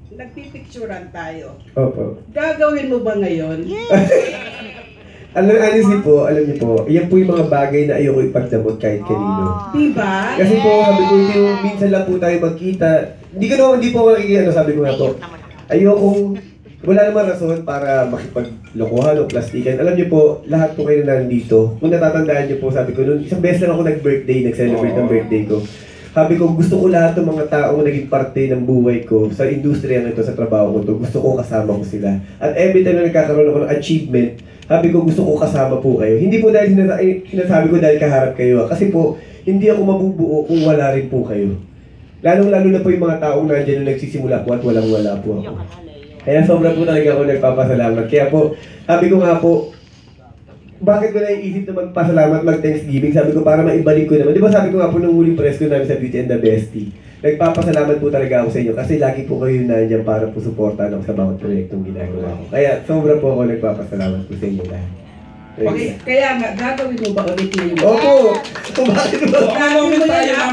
Nagpipicturan tayo. Opo. Gagawin mo ba ngayon? Alam niyo po, yan po yung mga bagay na ayoko ipagdamot kahit kanino. Diba? Kasi po, sabi ko, minsan lang po tayo magkita. Hindi po ako sabi ko nga po. Ayokong, wala naman rason para makipaglokohan o plastikan. Alam niyo po, lahat po kayo na nandito. Kung natatandaan niyo po, sabi ko, noon, isang beses lang ako nag-celebrate ng birthday ko. Sabi ko, gusto ko lahat ng mga taong naging parte ng buhay ko sa industriya na ito, sa trabaho ko to, gusto ko kasama ko sila. At every time na nagkakaroon ako ng achievement, sabi ko, gusto ko kasama po kayo. Hindi po dahil sinasabi ko dahil kaharap kayo. Kasi po, hindi ako mabubuo kung wala rin po kayo. Lalong-lalo na po yung mga taong nandiyan na nagsisimula po at walang-wala po ako. Kaya sobra po talaga ako nagpapasalamat. Kaya po, sabi ko nga po, bakit ko naiisip na magpasalamat, mag-Thanksgiving? Sabi ko, para maibalik ko naman. Di ba sabi ko nga po nung huling press ko namin sa Beauty and the Bestie, nagpapasalamat po talaga ako sa inyo kasi lagi po kayo nandiyan para po suportahan ako sa bawat proyektong ginagawa ko. Kaya sobra po ako nagpapasalamat po sa inyo lahat. Okay, kaya nga, gagawin mo ba ulit ngayon? Opo! Bakit ba? Gagawin mo yan.